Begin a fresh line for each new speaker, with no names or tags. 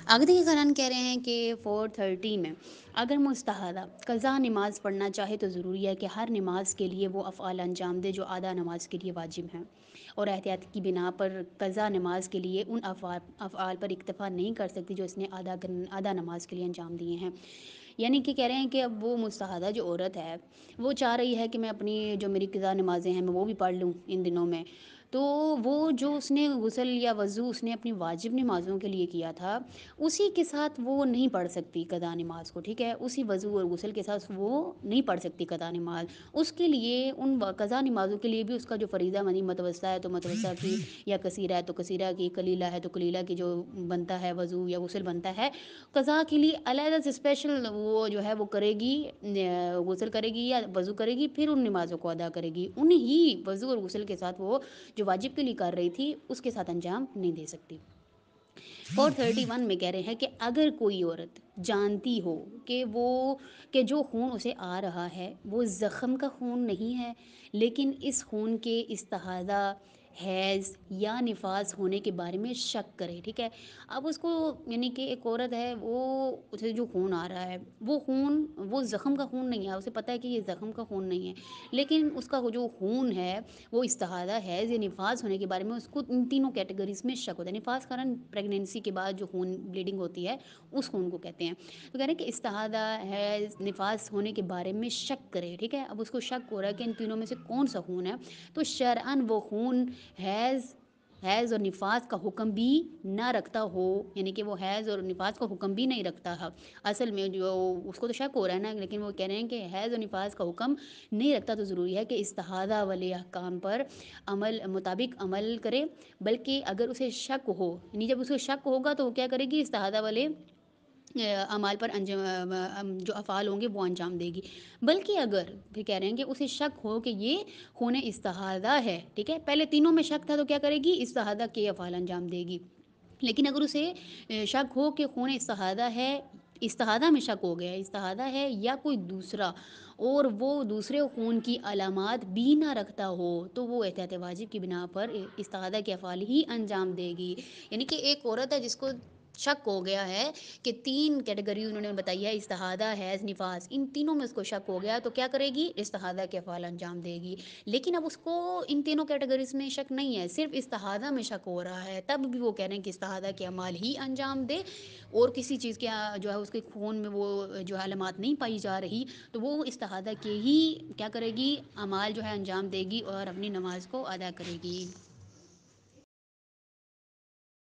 آگے دیکھیے قرآن کہہ رہے ہیں کہ 4:30 میں اگر مستحاضہ قضا نماز پڑھنا چاہے تو ضروری ہے کہ ہر نماز کے لیے وہ افعال انجام دے جو آدھا نماز کے لیے واجب ہیں، اور احتیاط کی بنا پر قضا نماز کے لیے ان افعال پر اکتفا نہیں کر سکتی جو اس نے آدھا نماز کے لیے انجام دیے ہیں۔ یعنی کہ کہہ رہے ہیں کہ اب وہ مستحاضہ جو عورت ہے وہ چاہ رہی ہے کہ میں اپنی جو میری قضا نمازیں ہیں میں وہ بھی پڑھ لوں ان دنوں میں، تو وہ جو اس نے غسل یا وضو اس نے اپنی واجب نمازوں کے لیے کیا تھا اسی کے ساتھ وہ نہیں پڑھ سکتی قضا نماز کو، ٹھیک ہے، اسی وضو اور غسل کے ساتھ وہ نہیں پڑھ سکتی قضا نماز۔ اس کے لیے ان قضا نمازوں کے لیے بھی اس کا جو فریضہ منی متوسطہ ہے تو متوسطہ کی، یا کثیرہ ہے تو کثیرہ کی، قلیلہ ہے تو قلیلہ کی جو بنتا ہے وضو یا غسل بنتا ہے، قضا کے لیے علیحدہ سے اسپیشل وہ جو ہے وہ کرے گی، غسل کرے گی یا وضو کرے گی، پھر ان نمازوں کو ادا کرے گی، انہی وضو اور غسل کے ساتھ وہ جو واجب کے لیے کر رہی تھی اس کے ساتھ انجام نہیں دے سکتی۔ 4:31 میں کہہ رہے ہیں کہ اگر کوئی عورت جانتی ہو کہ جو خون اسے آ رہا ہے وہ زخم کا خون نہیں ہے، لیکن اس خون کے استحاضہ، حیض یا نفاس ہونے کے بارے میں شک کرے، ٹھیک ہے، اب اس کو یعنی کہ ایک عورت ہے وہ اسے جو خون آ رہا ہے وہ خون وہ زخم کا خون نہیں ہے، اسے پتہ ہے کہ یہ زخم کا خون نہیں ہے، لیکن اس کا جو خون ہے وہ استحاضہ، حیض یا نفاس ہونے کے بارے میں اس کو ان تینوں کیٹیگریز میں شک ہوتا ہے۔ نفاس کارن پریگنینسی کے بعد جو خون بلیڈنگ ہوتی ہے اس خون کو کہتے ہیں، تو کہہ رہے ہیں کہ استحاضہ، حیض، نفاس ہونے کے بارے میں شک کرے، ٹھیک ہے، اب اس کو شک ہو رہا ہے کہ ان تینوں میں سے کون سا خون ہے، تو شرعاً وہ خون حیض اور نفاس کا حکم بھی نہ رکھتا ہو، یعنی کہ وہ حیض اور نفاس کا حکم بھی نہیں رکھتا ہے اصل میں، جو اس کو تو شک ہو رہا ہے نا، لیکن وہ کہہ رہے ہیں کہ حیض اور نفاس کا حکم نہیں رکھتا، تو ضروری ہے کہ استحاضہ والے احکام پر مطابق عمل کرے، بلکہ اگر اسے شک ہو، یعنی جب اسے شک ہوگا تو وہ کیا کرے گی، استحاضہ والے اعمال پر جو افعال ہوں گے وہ انجام دے گی، بلکہ اگر پھر کہہ رہے ہیں کہ اسے شک ہو کہ یہ خون استحاضہ ہے، ٹھیک ہے، پہلے تینوں میں شک تھا تو کیا کرے گی، استحاضہ کے افعال انجام دے گی، لیکن اگر اسے شک ہو کہ خون استحاضہ ہے، استحاضہ میں شک ہو گیا، استحاضہ ہے یا کوئی دوسرا، اور وہ دوسرے خون کی علامات بھی نہ رکھتا ہو، تو وہ احتیاط واجب کی بنا پر استحاضہ کے افعال ہی انجام دے گی۔ یعنی کہ ایک عورت ہے جس کو شک ہو گیا ہے کہ 3 کیٹیگری انہوں نے بتائی ہے، استحاضہ، حیض، نفاس، ان تینوں میں اس کو شک ہو گیا تو کیا کرے گی، استحاضہ کے افعال انجام دے گی، لیکن اب اس کو ان تینوں کیٹیگریز میں شک نہیں ہے، صرف استحاضہ میں شک ہو رہا ہے، تب بھی وہ کہہ رہے ہیں کہ استحاضہ کے اعمال ہی انجام دے، اور کسی چیز کے جو ہے اس کے خون میں وہ جو علامات نہیں پائی جا رہی، تو وہ استحاضہ کے ہی کیا کرے گی، اعمال جو ہے انجام دے گی اور اپنی نماز کو ادا کرے گی۔